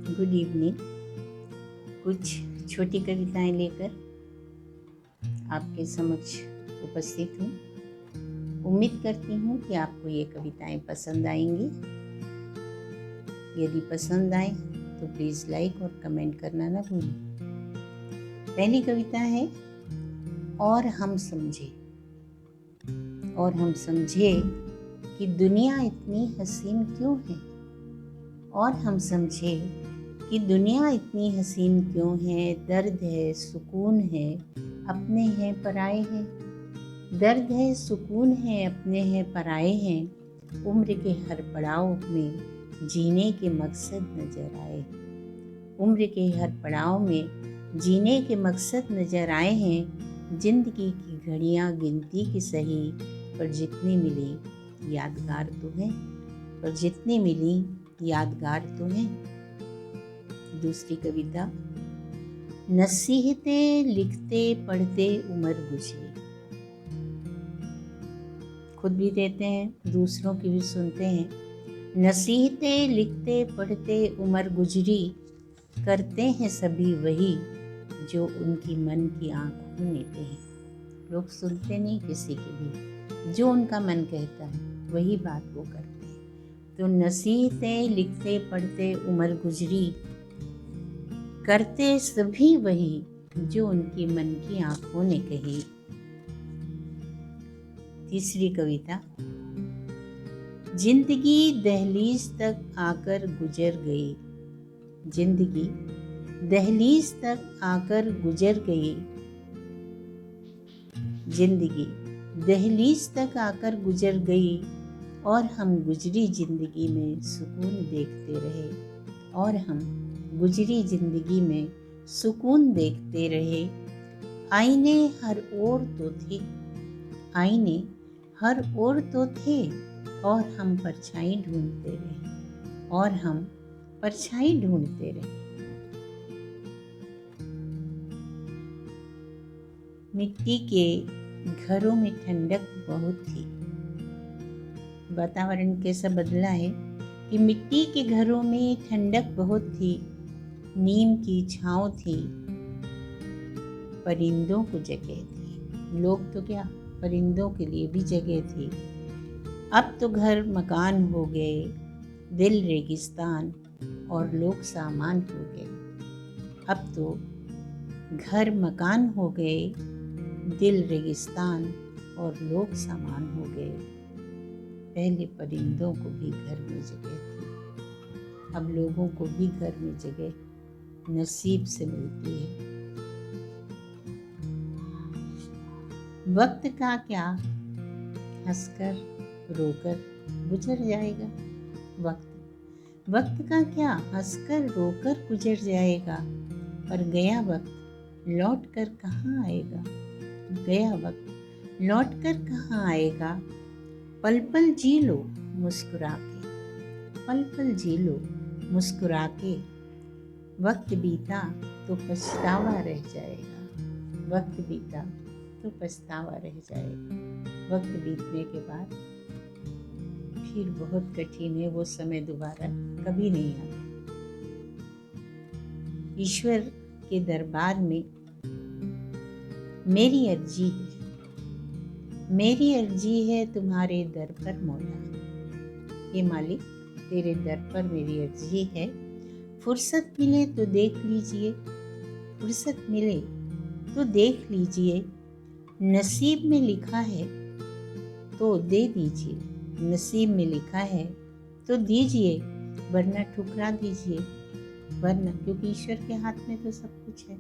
Good evening. कुछ छोटी कविताएं लेकर आपके समक्ष उपस्थित हूँ। उम्मीद करती हूँ कि आपको ये कविताएं पसंद आएंगी। यदि पसंद आए तो प्लीज़ लाइक और कमेंट करना ना भूलें। पहली कविता है और हम समझे कि दुनिया इतनी हसीन क्यों है। और हम समझे कि दुनिया इतनी हसीन क्यों है। दर्द है, सुकून है, अपने हैं पराए हैं। दर्द है, सुकून है, अपने हैं पराए हैं। उम्र के हर पड़ाव में जीने के मकसद नजर आए। उम्र के हर पड़ाव में जीने के मकसद नजर आए हैं। जिंदगी की घड़ियां गिनती की सही, पर जितनी मिली यादगार तो है। पर जितनी मिली यादगार तो है। दूसरी कविता, नसीहतें लिखते पढ़ते उम्र गुजरी। खुद भी देते हैं, दूसरों की भी सुनते हैं। नसीहतें लिखते पढ़ते उम्र गुजरी, करते हैं सभी वही जो उनकी मन की आंखों लेते हैं। लोग सुनते नहीं किसी की भी, जो उनका मन कहता है वही बात वो करते हैं। तो नसीहतें लिखते पढ़ते उम्र गुजरी, करते सभी वही जो उनकी मन की आंखों ने कही। तीसरी कविता, जिंदगी दहलीज तक आकर गुजर गई। जिंदगी दहलीज तक आकर गुजर गई। जिंदगी दहलीज तक आकर गुजर गई, और हम गुजरी जिंदगी में सुकून देखते रहे। और हम गुजरी जिंदगी में सुकून देखते रहे। आईने हर ओर तो थे, आईने हर ओर तो थे, और हम परछाई ढूंढते रहे। और हम परछाई ढूंढते रहे। मिट्टी के घरों में ठंडक बहुत थी। वातावरण कैसा बदला है कि मिट्टी के घरों में ठंडक बहुत थी। नीम की छांव थी, परिंदों को जगह थी। लोग तो क्या, परिंदों के लिए भी जगह थी। अब तो घर मकान हो गए, दिल रेगिस्तान और लोग सामान हो गए। अब तो घर मकान हो गए, दिल रेगिस्तान और लोग सामान हो गए। पहले परिंदों को भी घर में जगह थी, अब लोगों को भी घर में जगह नसीब से मिलती है। वक्त का क्या, हंसकर रोकर गुजर जाएगा। वक्त का क्या, हंसकर रोकर गुजर जाएगा। पर गया वक्त लौट कर कहाँ आएगा। गया वक्त लौट कर कहाँ आएगा। पल पल जी लो मुस्कुरा के, पल पल जी लो मुस्कुरा के। वक्त बीता तो पछतावा रह जाएगा। वक्त बीता तो पछतावा रह जाएगा। वक्त बीतने के बाद फिर बहुत कठिन है, वो समय दोबारा कभी नहीं आता। ईश्वर के दरबार में मेरी अर्जी है, मेरी अर्जी है तुम्हारे दर पर मौला। हे मालिक, तेरे दर पर मेरी अर्जी है। फुर्सत मिले तो देख लीजिए, फुर्सत मिले तो देख लीजिए। नसीब में लिखा है तो दे दीजिए, नसीब में लिखा है तो दीजिए, वरना ठुकरा दीजिए। वरना, क्योंकि ईश्वर के हाथ में तो सब कुछ है।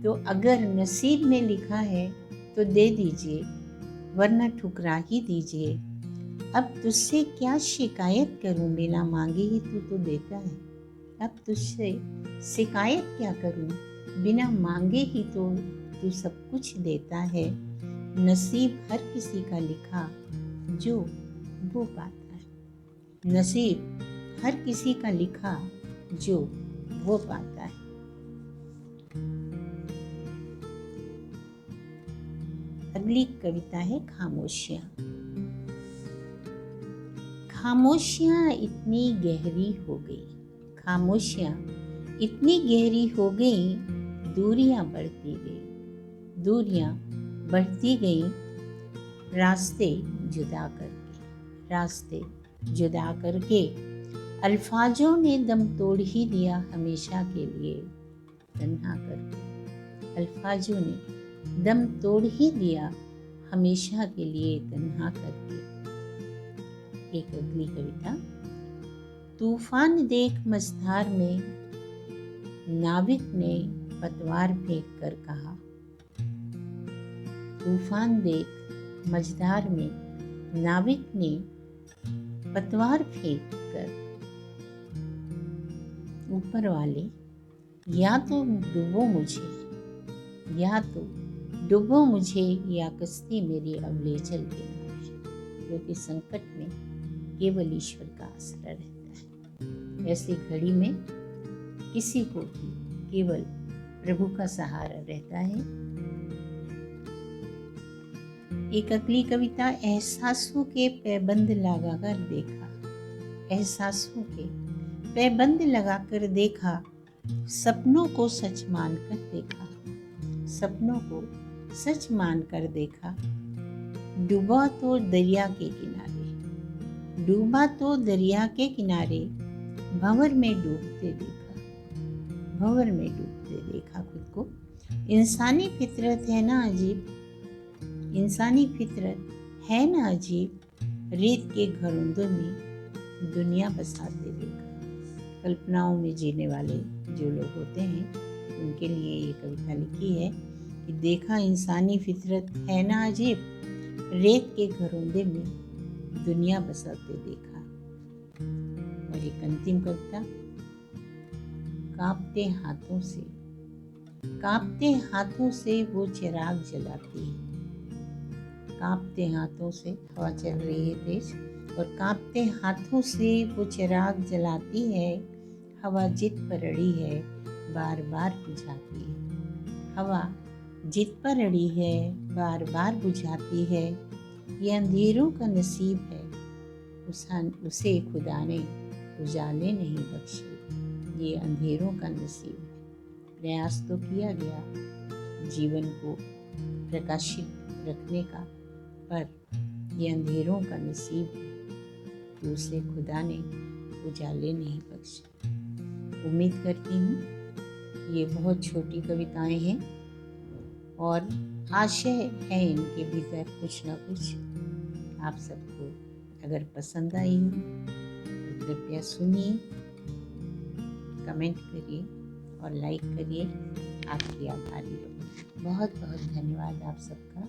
तो अगर नसीब में लिखा है तो दे दीजिए, वरना ठुकरा ही दीजिए। अब तुझसे क्या शिकायत करूं, बिना मांगे ही तू तो देता है। अब तुझसे शिकायत क्या करूं, बिना मांगे ही तो तू सब कुछ देता है। नसीब हर किसी का लिखा जो वो पाता है। नसीब हर किसी का लिखा जो वो पाता है। अगली कविता है खामोशियाँ। खामोशियाँ इतनी गहरी हो गई, खामोशियाँ इतनी गहरी हो गई, दूरियां बढ़ती गई, दूरियां बढ़ती गई, रास्ते जुदा करके, रास्ते जुदा करके। अल्फाजों ने दम तोड़ ही दिया हमेशा के लिए, तन्हा करके। अल्फाजों ने दम तोड़ ही दिया हमेशा के लिए, तन्हा करके। एक अगली कविता। तूफान देख मझधार में, नाविक ने पतवार फेंक कर कहा। तूफान देख मझधार में, नाविक ने पतवार फेंक कर, ऊपर वाले या तो डुबो मुझे, या तो डुबो मुझे, या कश्ती मेरी अब ले चल किनारे। क्योंकि संकट में केवल ईश्वर का आसरा रहता है। ऐसी घड़ी में किसी को भी केवल प्रभु का सहारा रहता है। एक अगली कविता। एहसासों के पैबंद लगाकर देखा, एहसासों के पैबंद लगाकर देखा, सपनों को सच मानकर देखा, सपनों को सच मानकर देखा। डूबा तो दरिया के किनारे, डूबा तो दरिया के किनारे, भंवर में डूबते देखा, भंवर में डूबते देखा खुद को। इंसानी फितरत है ना अजीब, इंसानी फितरत है ना अजीब, रेत के घरोंदों में दुनिया बसाते देखा। कल्पनाओं में जीने वाले जो लोग होते हैं उनके लिए ये कविता लिखी है कि देखा इंसानी फितरत है ना अजीब, रेत के घरोंदे में दुनिया बसाते देखा। और एक अंतिम कविता। कांपते हाथों से, कांपते हाथों से वो चिराग जलाती है, कांपते हाथों से, हवा चल रही है तेज, और कांपते हाथों से वो चिराग जलाती है। हवा जिद पर अड़ी है, बार बार बुझाती है, हवा जिद पर अड़ी है, बार बार बुझाती है। ये अंधेरों का नसीब है, उसे खुदा ने उजाले नहीं बख्शे। ये अंधेरों का नसीब है। प्रयास तो किया गया जीवन को प्रकाशित रखने का, पर ये अंधेरों का नसीब है कि उसे खुदा ने उजाले नहीं बख्शे। उम्मीद करती हूँ ये बहुत छोटी कविताएं हैं और आशय है इनके भीतर कुछ ना कुछ आप सबको अगर पसंद आई हो तो कृपया सुनिए, कमेंट करिए और लाइक करिए। आपकी आभारी हूँ। बहुत बहुत धन्यवाद आप सबका।